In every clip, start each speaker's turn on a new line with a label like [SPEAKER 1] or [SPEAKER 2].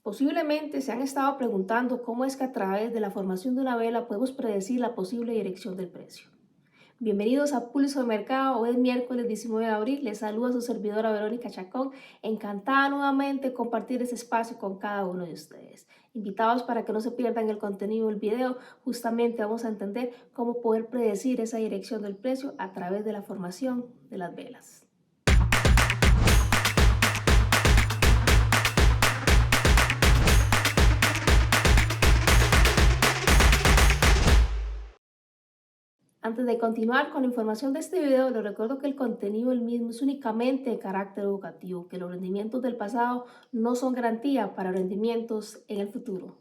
[SPEAKER 1] Posiblemente se han estado preguntando cómo es que a través de la formación de una vela podemos predecir la posible dirección del precio. Bienvenidos a Pulso de Mercado. Hoy es miércoles 19 de abril. Les saluda su servidora Verónica Chacón. Encantada nuevamente de compartir este espacio con cada uno de ustedes. Invitados para que no se pierdan el contenido del video. Justamente vamos a entender cómo poder predecir esa dirección del precio a través de la formación de las velas. Antes de continuar con la información de este video, les recuerdo que el contenido del mismo es únicamente de carácter educativo, que los rendimientos del pasado no son garantía para rendimientos en el futuro.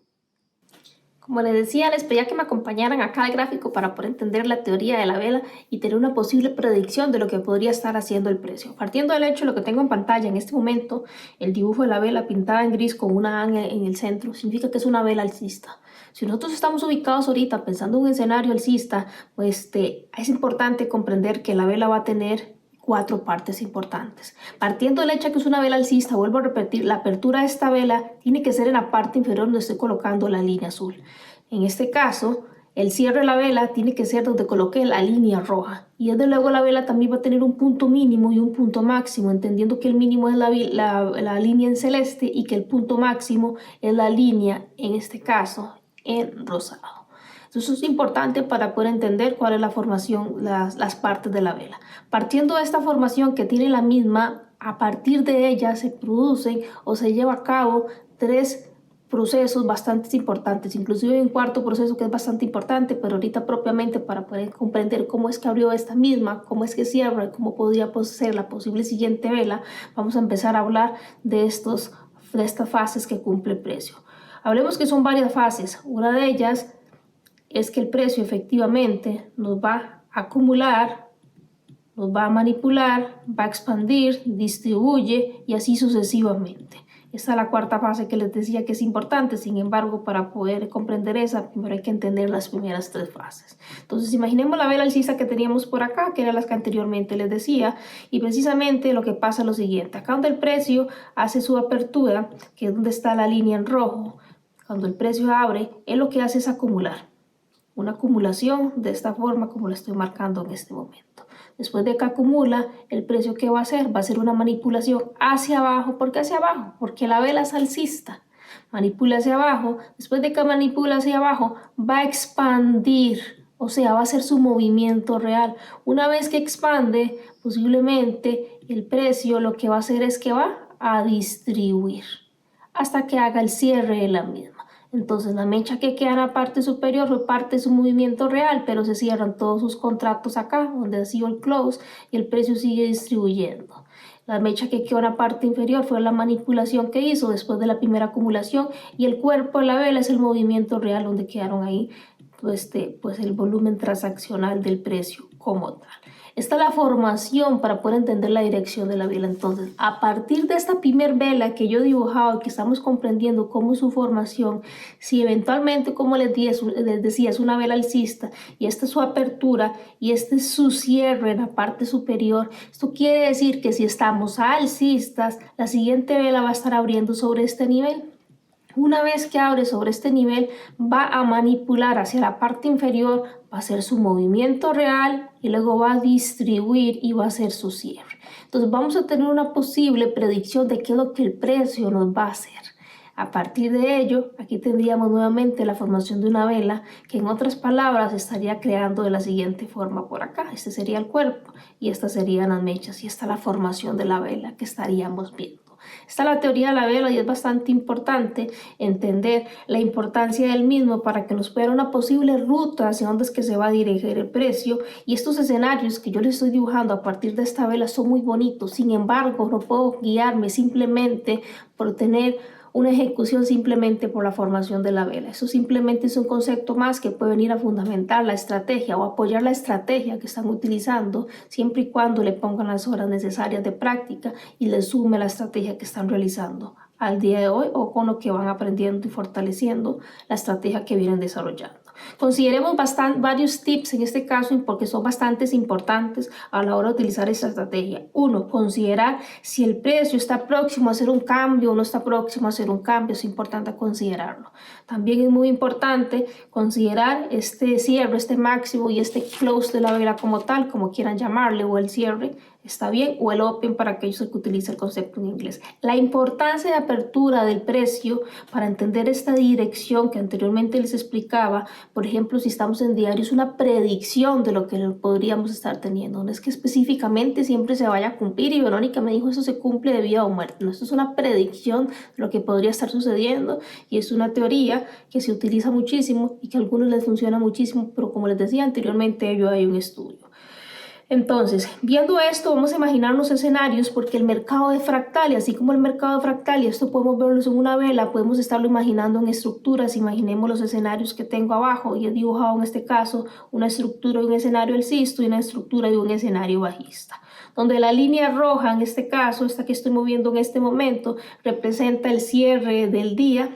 [SPEAKER 1] Como les decía, les pedía que me acompañaran acá al gráfico para poder entender la teoría de la vela y tener una posible predicción de lo que podría estar haciendo el precio. Partiendo del hecho de lo que tengo en pantalla en este momento, el dibujo de la vela pintada en gris con una A en el centro, significa que es una vela alcista. Si nosotros estamos ubicados ahorita pensando en un escenario alcista, pues es importante comprender que la vela va a tener cuatro partes importantes. Partiendo del hecho de que es una vela alcista, vuelvo a repetir, la apertura de esta vela tiene que ser en la parte inferior donde estoy colocando la línea azul. En este caso, el cierre de la vela tiene que ser donde coloque la línea roja. Y desde luego la vela también va a tener un punto mínimo y un punto máximo, entendiendo que el mínimo es la línea en celeste y que el punto máximo es la línea, en este caso, en rosado. Eso es importante para poder entender cuál es la formación, las partes de la vela. Partiendo de esta formación que tiene la misma, a partir de ella se producen o se lleva a cabo tres procesos bastante importantes, inclusive un cuarto proceso que es bastante importante, pero ahorita propiamente para poder comprender cómo es que abrió esta misma, cómo es que cierra y cómo podría ser la posible siguiente vela, vamos a empezar a hablar de estas fases que cumple el precio. Hablemos que son varias fases. Una de ellas es que el precio efectivamente nos va a acumular, nos va a manipular, va a expandir, distribuye y así sucesivamente. Esta es la cuarta fase que les decía que es importante. Sin embargo, para poder comprender esa, primero hay que entender las primeras tres fases. Entonces, imaginemos la vela alcista que teníamos por acá, que eran las que anteriormente les decía, y precisamente lo que pasa es lo siguiente. Acá donde el precio hace su apertura, que es donde está la línea en rojo, cuando el precio abre, él lo que hace es acumular. Una acumulación de esta forma como la estoy marcando en este momento. Después de que acumula, el precio que va a hacer una manipulación hacia abajo. ¿Por qué hacia abajo? Porque la vela es alcista. Manipula hacia abajo. Después de que manipula hacia abajo, va a expandir. O sea, va a hacer su movimiento real. Una vez que expande, posiblemente el precio lo que va a hacer es que va a distribuir hasta que haga el cierre de la misma. Entonces la mecha que queda en la parte superior fue parte de su movimiento real, pero se cierran todos sus contratos acá, donde ha sido el close, y el precio sigue distribuyendo. La mecha que quedó en la parte inferior fue la manipulación que hizo después de la primera acumulación, y el cuerpo de la vela es el movimiento real, donde quedaron ahí pues el volumen transaccional del precio como tal. Esta es la formación para poder entender la dirección de la vela. Entonces, a partir de esta primer vela que yo he dibujado y que estamos comprendiendo cómo es su formación, si eventualmente, como les decía, es una vela alcista y esta es su apertura y este es su cierre en la parte superior, esto quiere decir que si estamos alcistas, la siguiente vela va a estar abriendo sobre este nivel. Una vez que abre sobre este nivel, va a manipular hacia la parte inferior, va a hacer su movimiento real y luego va a distribuir y va a hacer su cierre. Entonces vamos a tener una posible predicción de qué es lo que el precio nos va a hacer. A partir de ello, aquí tendríamos nuevamente la formación de una vela que en otras palabras estaría creando de la siguiente forma por acá. Este sería el cuerpo y estas serían las mechas y esta es la formación de la vela que estaríamos viendo. Esta es la teoría de la vela y es bastante importante entender la importancia del mismo para que nos pueda dar una posible ruta hacia dónde es que se va a dirigir el precio. Y estos escenarios que yo les estoy dibujando a partir de esta vela son muy bonitos. Sin embargo, no puedo guiarme simplemente por tener una ejecución simplemente por la formación de la vela. Eso simplemente es un concepto más que puede venir a fundamentar la estrategia o apoyar la estrategia que están utilizando siempre y cuando le pongan las horas necesarias de práctica y le sume la estrategia que están realizando al día de hoy o con lo que van aprendiendo y fortaleciendo la estrategia que vienen desarrollando. Consideremos varios tips en este caso porque son bastante importantes a la hora de utilizar esta estrategia. Uno, considerar si el precio está próximo a hacer un cambio o no está próximo a hacer un cambio. Es importante considerarlo. También es muy importante considerar este cierre, este máximo y este close de la vela como tal, como quieran llamarle, o el cierre, está bien, o el open para aquellos que utilizan el concepto en inglés. La importancia de apertura del precio para entender esta dirección que anteriormente les explicaba, por ejemplo, si estamos en diario, es una predicción de lo que podríamos estar teniendo. No es que específicamente siempre se vaya a cumplir y Verónica me dijo eso se cumple de vida o muerte. No, esto es una predicción de lo que podría estar sucediendo y es una teoría que se utiliza muchísimo y que a algunos les funciona muchísimo, pero como les decía anteriormente, ello hay un estudio. Entonces, viendo esto, vamos a imaginarnos escenarios porque el mercado de fractal, y así como el mercado de fractal, y esto podemos verlo en una vela, podemos estarlo imaginando en estructuras. Imaginemos los escenarios que tengo abajo y he dibujado en este caso una estructura de un escenario alcista y una estructura de un escenario bajista, donde la línea roja, en este caso, esta que estoy moviendo en este momento, representa el cierre del día.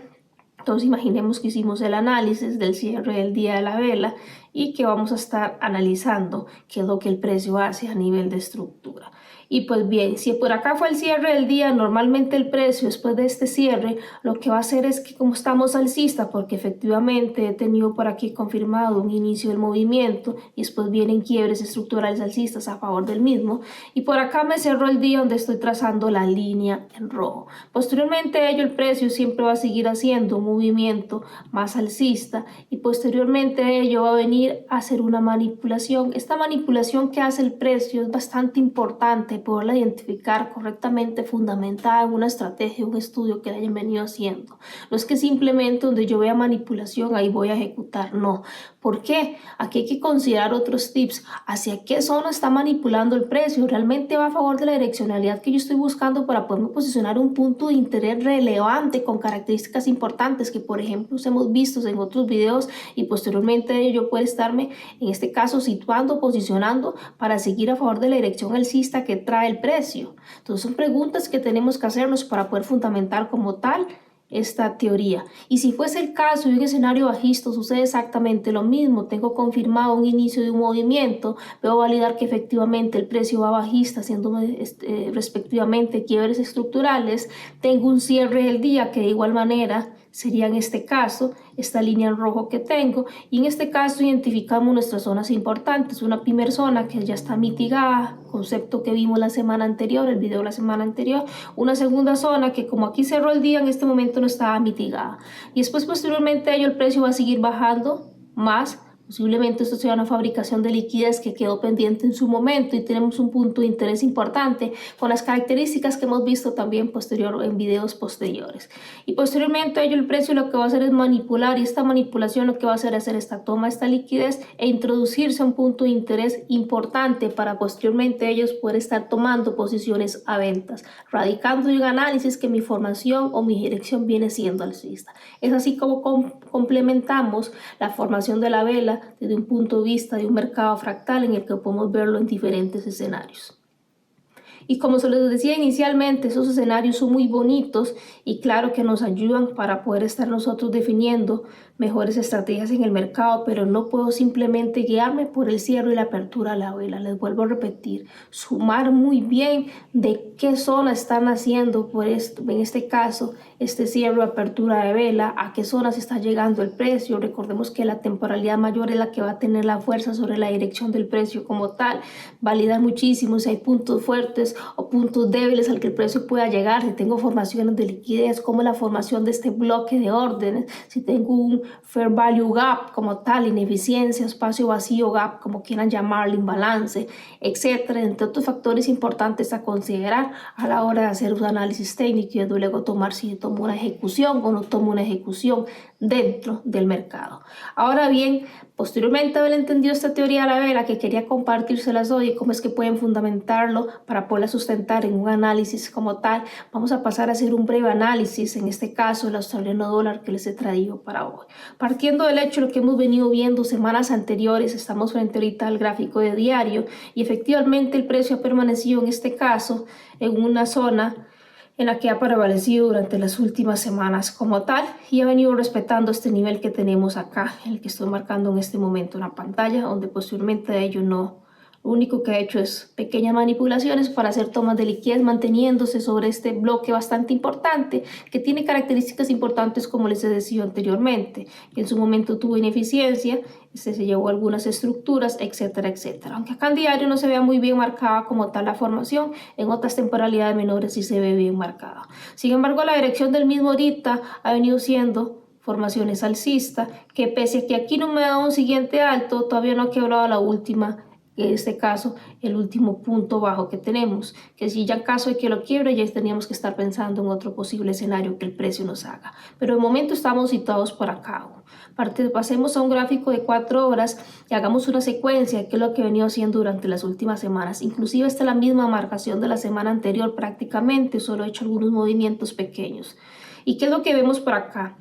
[SPEAKER 1] Entonces imaginemos que hicimos el análisis del cierre del día de la vela y que vamos a estar analizando qué es lo que el precio hace a nivel de estructura. Y pues bien, si por acá fue el cierre del día, normalmente el precio después de este cierre lo que va a hacer es que como estamos alcista, porque efectivamente he tenido por aquí confirmado un inicio del movimiento y después vienen quiebres estructurales alcistas a favor del mismo, y por acá me cerró el día donde estoy trazando la línea en rojo. Posteriormente a ello el precio siempre va a seguir haciendo un movimiento más alcista y posteriormente a ello va a venir a hacer una manipulación. Esta manipulación que hace el precio es bastante importante poderla identificar correctamente, fundamentada en una estrategia, un estudio que hayan venido haciendo. No es que simplemente donde yo vea manipulación ahí voy a ejecutar, no. ¿Por qué? Aquí hay que considerar otros tips. ¿Hacia qué zona está manipulando el precio? ¿Realmente va a favor de la direccionalidad que yo estoy buscando para poderme posicionar un punto de interés relevante con características importantes que, por ejemplo, hemos visto en otros videos y posteriormente yo puedo estarme, en este caso, situando, posicionando para seguir a favor de la dirección alcista que trae el precio? Entonces son preguntas que tenemos que hacernos para poder fundamentar como tal esta teoría. Y si fuese el caso de un escenario bajista, sucede exactamente lo mismo. Tengo confirmado un inicio de un movimiento, veo validar que efectivamente el precio va bajista, haciendo respectivamente quiebres estructurales. Tengo un cierre del día que de igual manera sería en este caso esta línea en rojo que tengo, y en este caso identificamos nuestras zonas importantes. Una primera zona que ya está mitigada, concepto que vimos la semana anterior, el video de la semana anterior. Una segunda zona que como aquí cerró el día en este momento no estaba mitigada, y después posteriormente a ello el precio va a seguir bajando más. Posiblemente esto sea una fabricación de liquidez que quedó pendiente en su momento y tenemos un punto de interés importante con las características que hemos visto también en videos posteriores. Y posteriormente a ello el precio lo que va a hacer es manipular, y esta manipulación lo que va a hacer es esta toma de esta liquidez e introducirse a un punto de interés importante para posteriormente ellos poder estar tomando posiciones a ventas, radicando en un análisis que mi formación o mi dirección viene siendo alcista. Es así como complementamos la formación de la vela desde un punto de vista de un mercado fractal en el que podemos verlo en diferentes escenarios. Y como se les decía inicialmente, esos escenarios son muy bonitos y claro que nos ayudan para poder estar nosotros definiendo mejores estrategias en el mercado, pero no puedo simplemente guiarme por el cierre y la apertura de la vela. Les vuelvo a repetir, sumar muy bien de qué zona están haciendo, por esto, en este caso, este cierre o apertura de vela, a qué zonas está llegando el precio. Recordemos que la temporalidad mayor es la que va a tener la fuerza sobre la dirección del precio como tal. Validar muchísimo si hay puntos fuertes o puntos débiles al que el precio pueda llegar, si tengo formaciones de liquidez, como la formación de este bloque de órdenes, si tengo un fair value gap como tal, ineficiencia, espacio vacío gap, como quieran llamarlo, imbalance, etcétera, entre otros factores importantes a considerar a la hora de hacer un análisis técnico y luego tomar si tomo una ejecución o no tomo una ejecución dentro del mercado. Ahora bien, posteriormente haber entendido esta teoría de la vela que quería compartírselas hoy y cómo es que pueden fundamentarlo para poderla sustentar en un análisis como tal, vamos a pasar a hacer un breve análisis, en este caso el australiano dólar que les he traído para hoy. Partiendo del hecho de lo que hemos venido viendo semanas anteriores, estamos frente ahorita al gráfico de diario y efectivamente el precio ha permanecido en este caso en una zona en la que ha prevalecido durante las últimas semanas como tal y ha venido respetando este nivel que tenemos acá, el que estoy marcando en este momento en la pantalla, donde posteriormente de ello no. Lo único que ha hecho es pequeñas manipulaciones para hacer tomas de liquidez, manteniéndose sobre este bloque bastante importante que tiene características importantes como les he dicho anteriormente, que en su momento tuvo ineficiencia, se llevó algunas estructuras, etcétera, etcétera. Aunque acá en diario no se vea muy bien marcada como tal la formación, en otras temporalidades menores sí se ve bien marcada. Sin embargo, la dirección del mismo ahorita ha venido siendo formaciones alcistas, que pese a que aquí no me da un siguiente alto, todavía no ha quebrado la última, en este caso el último punto bajo que tenemos, que si ya en caso de que lo quiebre ya teníamos que estar pensando en otro posible escenario que el precio nos haga, pero de momento estamos situados por acá. Pasemos a un gráfico de 4 horas y hagamos una secuencia, que es lo que he venido haciendo durante las últimas semanas. Inclusive esta es la misma marcación de la semana anterior prácticamente, solo he hecho algunos movimientos pequeños. ¿Y qué es lo que vemos por acá?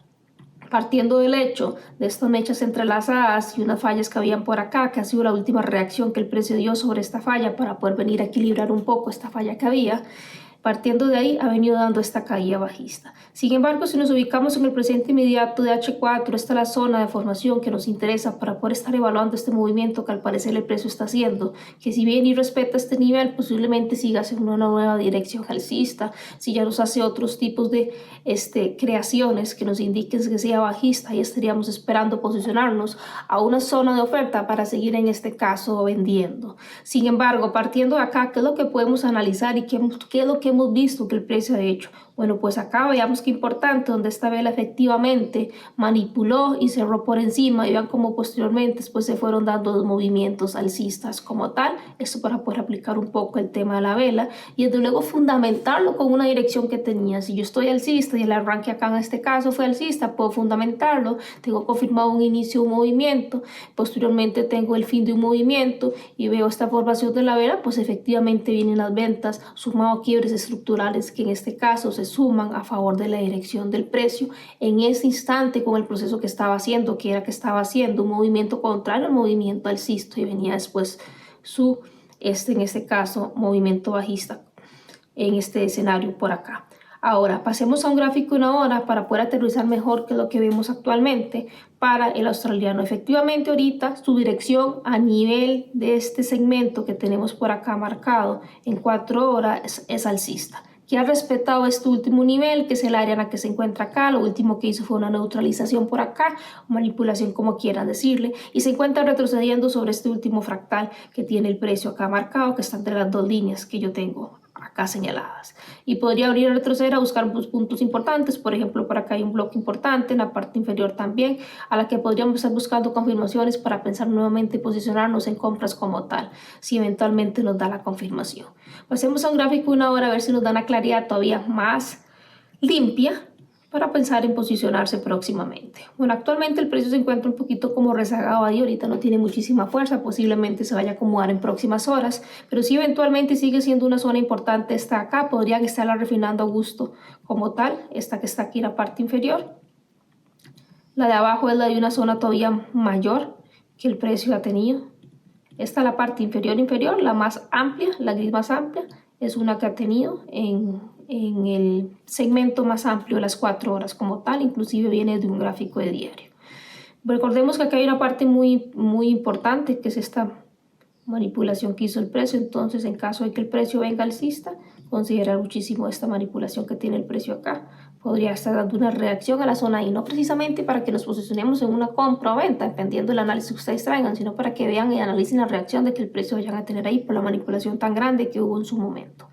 [SPEAKER 1] Partiendo del hecho de estas mechas entrelazadas y unas fallas que habían por acá, que ha sido la última reacción que el precio dio sobre esta falla para poder venir a equilibrar un poco esta falla que había, partiendo de ahí ha venido dando esta caída bajista. Sin embargo, si nos ubicamos en el presente inmediato de H4, esta es la zona de formación que nos interesa para poder estar evaluando este movimiento que al parecer el precio está haciendo, que si bien y respeta este nivel, posiblemente siga haciendo una nueva dirección alcista, si ya nos hace otros tipos de creaciones que nos indiquen que sea bajista, y estaríamos esperando posicionarnos a una zona de oferta para seguir en este caso vendiendo. Sin embargo, partiendo de acá, ¿qué es lo que podemos analizar y qué es lo que hemos visto que el precio ha hecho? Bueno, pues acá veamos qué importante, donde esta vela efectivamente manipuló y cerró por encima, y vean cómo posteriormente después se fueron dando los movimientos alcistas como tal. Esto para poder aplicar un poco el tema de la vela y desde luego fundamentarlo con una dirección que tenía. Si yo estoy alcista y el arranque acá en este caso fue alcista, puedo fundamentarlo, tengo confirmado un inicio de un movimiento, posteriormente tengo el fin de un movimiento y veo esta formación de la vela, pues efectivamente vienen las ventas sumado a quiebres estructurales que en este caso se suman a favor de la dirección del precio en este instante con el proceso que estaba haciendo, que era que estaba haciendo un movimiento contrario al movimiento alcista y venía después su, en este caso, movimiento bajista en este escenario por acá. Ahora pasemos a un gráfico de una hora para poder aterrizar mejor que lo que vemos actualmente para el australiano. Efectivamente ahorita su dirección a nivel de este segmento que tenemos por acá marcado en 4 horas es alcista, que ha respetado este último nivel, que es el área en la que se encuentra acá. Lo último que hizo fue una neutralización por acá, manipulación como quieran decirle, y se encuentra retrocediendo sobre este último fractal que tiene el precio acá marcado, que está entre las dos líneas que yo tengo acá señaladas, y podría abrir a retroceder a buscar puntos importantes. Por ejemplo, por acá hay un bloque importante en la parte inferior también, a la que podríamos estar buscando confirmaciones para pensar nuevamente posicionarnos en compras como tal, si eventualmente nos da la confirmación. Pasemos a un gráfico de una hora a ver si nos da una claridad todavía más limpia para pensar en posicionarse próximamente. Bueno, actualmente el precio se encuentra un poquito como rezagado ahí, ahorita no tiene muchísima fuerza, posiblemente se vaya a acomodar en próximas horas, pero si eventualmente sigue siendo una zona importante esta acá, podrían estarla refinando a gusto como tal, esta que está aquí en la parte inferior. La de abajo es la de una zona todavía mayor que el precio ha tenido. Esta es la parte inferior, la más amplia, la gris más amplia, es una que ha tenido en el segmento más amplio de las 4 horas como tal, inclusive viene de un gráfico de diario. Recordemos que acá hay una parte muy importante, que es esta manipulación que hizo el precio. Entonces, en caso de que el precio venga alcista, considerar muchísimo esta manipulación que tiene el precio acá. Podría estar dando una reacción a la zona y no precisamente para que nos posicionemos en una compra o venta, dependiendo del análisis que ustedes traigan, sino para que vean y analicen la reacción de que el precio vayan a tener ahí por la manipulación tan grande que hubo en su momento.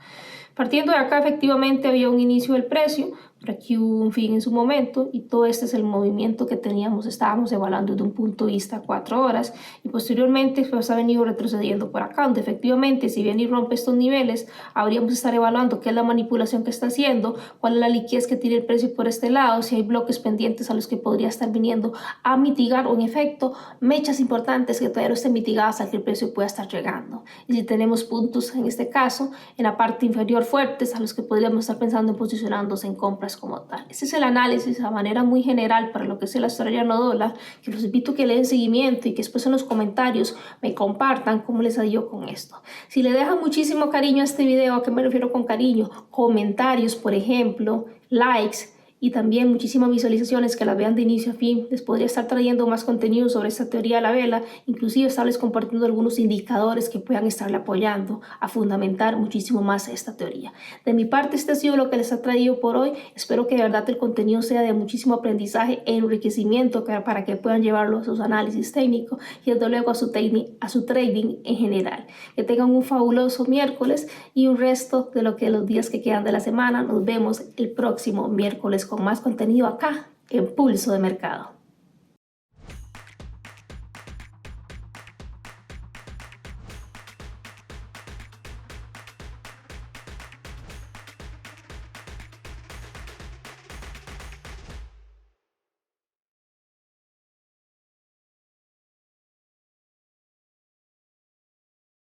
[SPEAKER 1] Partiendo de acá, efectivamente había un inicio del precio, por aquí hubo un fin en su momento, y todo este es el movimiento que estábamos evaluando desde un punto de vista 4 horas, y posteriormente pues ha venido retrocediendo por acá, donde efectivamente si viene y rompe estos niveles, habríamos de estar evaluando qué es la manipulación que está haciendo, cuál es la liquidez que tiene el precio por este lado, si hay bloques pendientes a los que podría estar viniendo a mitigar, o en efecto mechas importantes que todavía no estén mitigadas a que el precio pueda estar llegando. Y si tenemos puntos en este caso en la parte inferior fuertes a los que podríamos estar pensando en posicionándose en compra como tal. Este es el análisis a manera muy general para lo que es el australiano dólar, que los invito a que le den seguimiento y que después en los comentarios me compartan cómo les ha ido con esto. Si le dejan muchísimo cariño a este video, ¿a qué me refiero con cariño? Comentarios, por ejemplo, likes, y también muchísimas visualizaciones que las vean de inicio a fin. Les podría estar trayendo más contenido sobre esta teoría de la vela, inclusive estarles compartiendo algunos indicadores que puedan estarle apoyando a fundamentar muchísimo más esta teoría. De mi parte, este ha sido lo que les ha traído por hoy. Espero que de verdad el contenido sea de muchísimo aprendizaje e enriquecimiento para que puedan llevarlo a sus análisis técnicos y desde luego a su trading en general. Que tengan un fabuloso miércoles y un resto de los días que quedan de la semana. Nos vemos el próximo miércoles con más contenido acá en Pulso de Mercado.